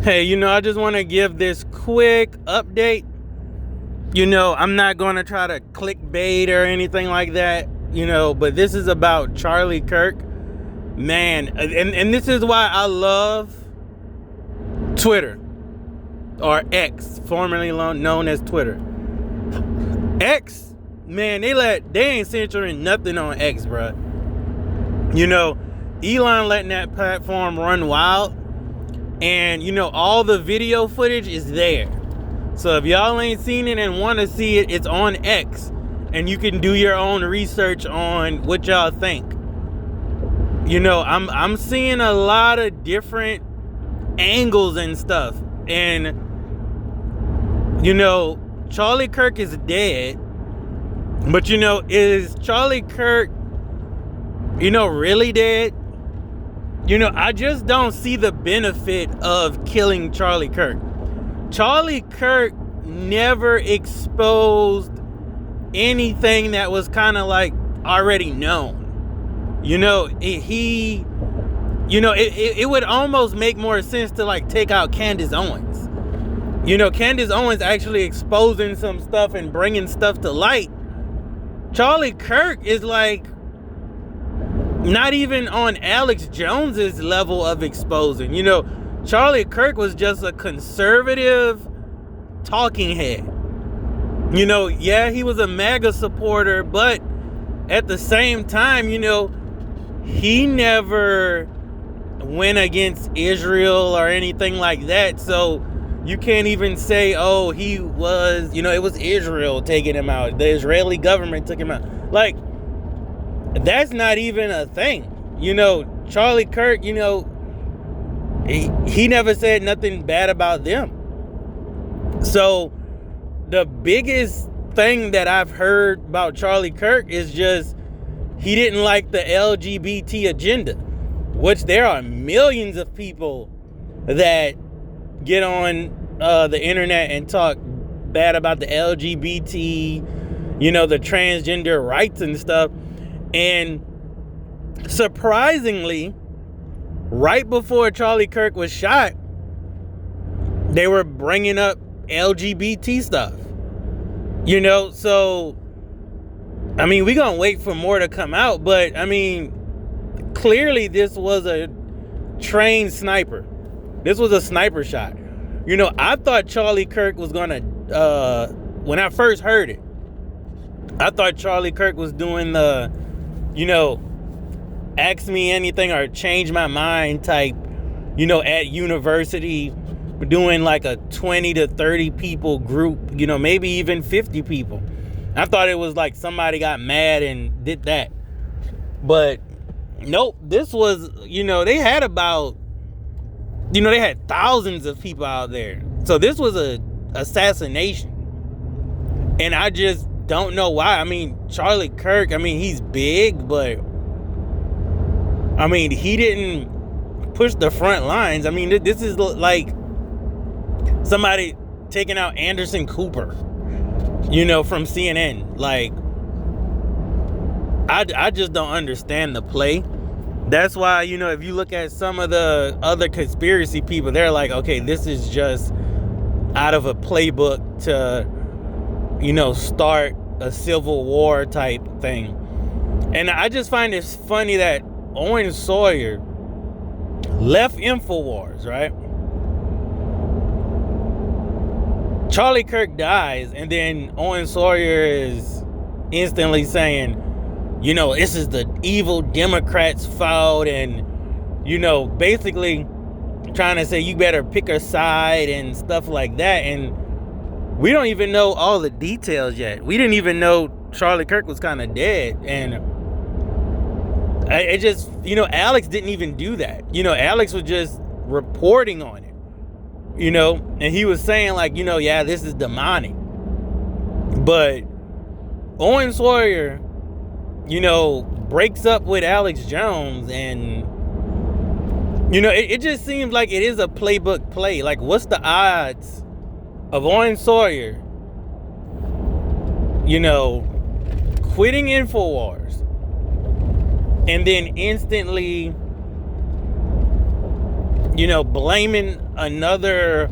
Hey, I just want to give this quick update. I'm not going to try to clickbait or anything like that, but this is about Charlie Kirk. Man, and this is why I love Twitter, or X, formerly known as Twitter. X, man, they ain't censoring nothing on X, bro. Elon letting that platform run wild, and all the video footage is there. So if y'all ain't seen it and want to see it, it's on X, and you can do your own research on what y'all think. I'm seeing a lot of different angles and stuff, and Charlie Kirk is dead, but is Charlie Kirk really dead? I just don't see the benefit of killing Charlie Kirk. Charlie Kirk never exposed anything that was kind of like already known. It would almost make more sense to like take out Candace Owens. Candace Owens actually exposing some stuff and bringing stuff to light. Charlie Kirk is like not even on Alex Jones's level of exposing. Charlie Kirk was just a conservative talking head. Yeah, he was a MAGA supporter, but at the same time, he never went against Israel or anything like that. So you can't even say, oh, he was, it was Israel taking him out. The Israeli government took him out. Like, that's not even a thing. Charlie Kirk, he never said nothing bad about them. So the biggest thing that I've heard about Charlie Kirk is just he didn't like the LGBT agenda, which there are millions of people that get on the internet and talk bad about the LGBT, the transgender rights and stuff. And surprisingly, right before Charlie Kirk was shot, they were bringing up LGBT stuff. So, we're going to wait for more to come out. But, clearly this was a trained sniper. This was a sniper shot. I thought Charlie Kirk was going to, when I first heard it, I thought Charlie Kirk was doing the, ask me anything or change my mind type, at university, doing like a 20 to 30 people group, maybe even 50 people. I thought it was like somebody got mad and did that. But nope, this was, they had about, they had thousands of people out there. So this was a assassination. And I just don't know why. Charlie Kirk, he's big, but he didn't push the front lines. This is like somebody taking out Anderson Cooper, from CNN. Like, I just don't understand the play. That's why, if you look at some of the other conspiracy people, they're like, okay, this is just out of a playbook to, start a civil war type thing. And I just find it funny that Owen Sawyer left InfoWars, right? Charlie Kirk dies, and then Owen Sawyer is instantly saying, this is the evil Democrats' fault, and, basically trying to say you better pick a side and stuff like that. And we don't even know all the details yet. We didn't even know Charlie Kirk was kind of dead. And it just, Alex didn't even do that. Alex was just reporting on it, and he was saying like, yeah, this is demonic. But Owen Sawyer, breaks up with Alex Jones, and, it just seems like it is a playbook play. Like, what's the odds of Owen Sawyer, quitting InfoWars and then instantly, blaming another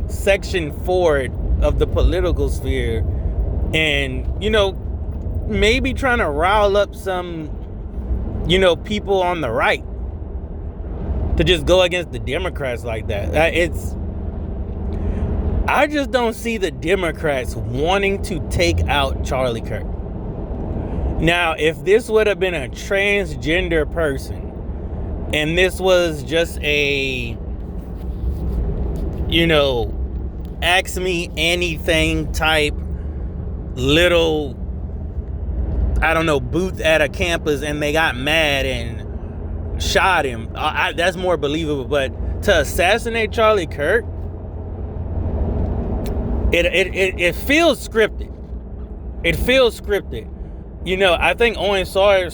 section for it of the political sphere, and maybe trying to rile up some people on the right to just go against the Democrats like that. I just don't see the Democrats wanting to take out Charlie Kirk. Now, if this would have been a transgender person and this was just a ask me anything type little, I don't know, booth at a campus and they got mad and shot him, that's more believable. But to assassinate Charlie Kirk, it feels scripted. It feels scripted. I think Owen Sawyer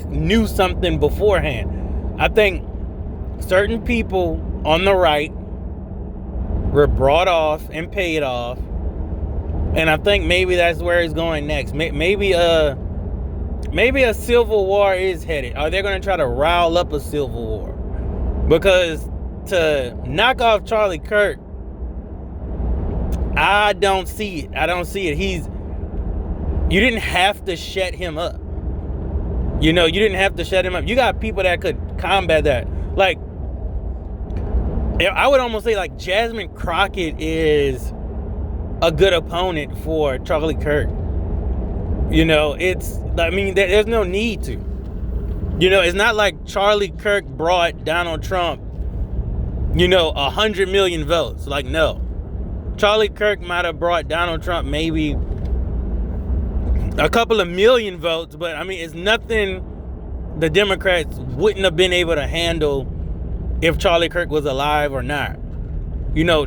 knew something beforehand. I think certain people on the right were brought off and paid off, and I think maybe that's where he's going next. Maybe a civil war is headed. Are they going to try to rile up a civil war? Because to knock off Charlie Kirk, I don't see it. You didn't have to shut him up. You didn't have to shut him up. You got people that could combat that. Like, I would almost say like Jasmine Crockett is a good opponent for Charlie Kirk. There's no need to. It's not like Charlie Kirk brought Donald Trump, 100 million votes. Like, no. Charlie Kirk might have brought Donald Trump maybe a couple of million votes, but it's nothing the Democrats wouldn't have been able to handle if Charlie Kirk was alive or not.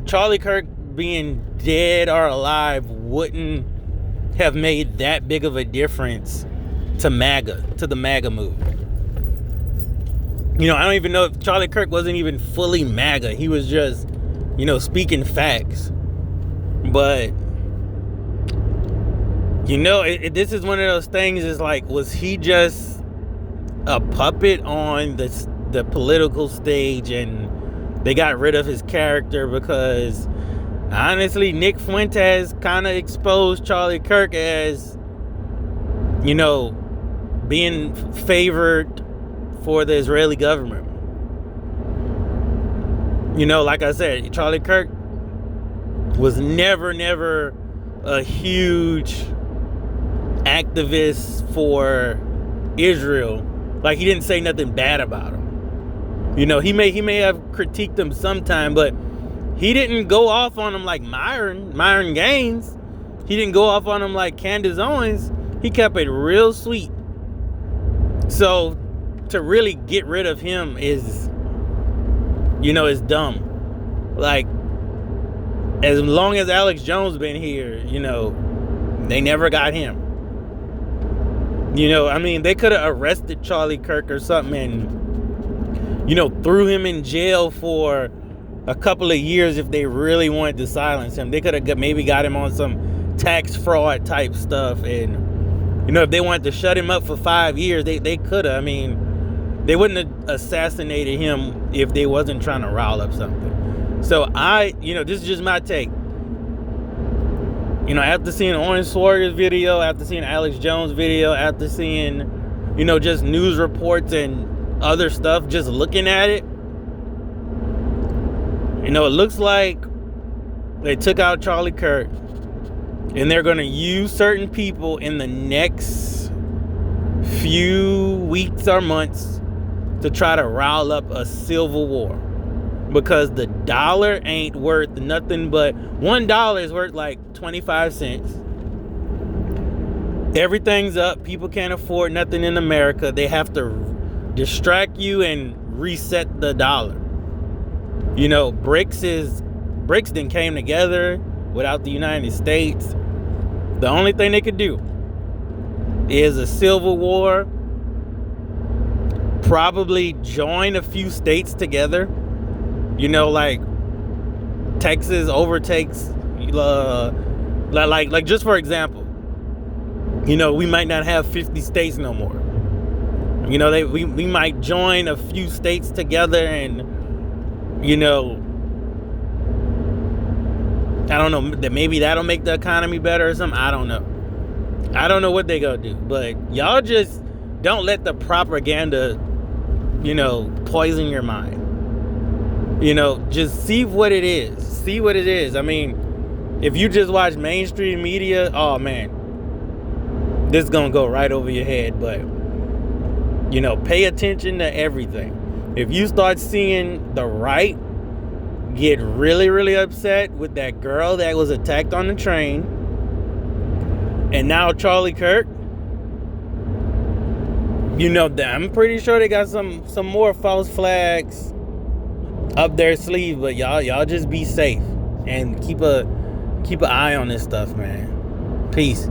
Charlie Kirk being dead or alive wouldn't have made that big of a difference to the MAGA movement. I don't even know if Charlie Kirk wasn't even fully MAGA. He was just, speaking facts. But this is one of those things, is like, was he just a puppet on the political stage and they got rid of his character? Because honestly, Nick Fuentes kind of exposed Charlie Kirk as, being favored for the Israeli government. Like I said, Charlie Kirk was never a huge activist for Israel. Like, he didn't say nothing bad about him. He may have critiqued him sometime, but he didn't go off on him like Myron Gaines. He didn't go off on him like Candace Owens. He kept it real sweet. So to really get rid of him is dumb. Like, as long as Alex Jones been here, they never got him. They could have arrested Charlie Kirk or something and, threw him in jail for a couple of years if they really wanted to silence him. They could have maybe got him on some tax fraud type stuff. And, if they wanted to shut him up for 5 years, they could have. They wouldn't have assassinated him if they wasn't trying to rile up something. So this is just my take. After seeing Owen Sawyer's video, after seeing Alex Jones' video, after seeing, just news reports and other stuff, just looking at it, it looks like they took out Charlie Kirk and they're going to use certain people in the next few weeks or months to try to rile up a civil war. Because the dollar ain't worth nothing but $1 is worth like 25 cents. Everything's up. People can't afford nothing in America. They have to distract you and reset the dollar. BRICS then came together without the United States. The only thing they could do is a civil war. Probably join a few states together. Like Texas overtakes, like just for example, we might not have 50 states no more. We might join a few states together and You know, I don't know, that maybe that'll make the economy better or something. I don't know. I don't know what they gonna do, but y'all just don't let the propaganda, you know, poison your mind. You know, just see what it is. See what it is. I mean, if you just watch mainstream media, oh man, this is gonna go right over your head. But, you know, pay attention to everything. If you start seeing the right get really, really upset with that girl that was attacked on the train, and now Charlie Kirk, you know, I'm pretty sure they got some more false flags up their sleeve. But y'all just be safe and keep an eye on this stuff, man. Peace.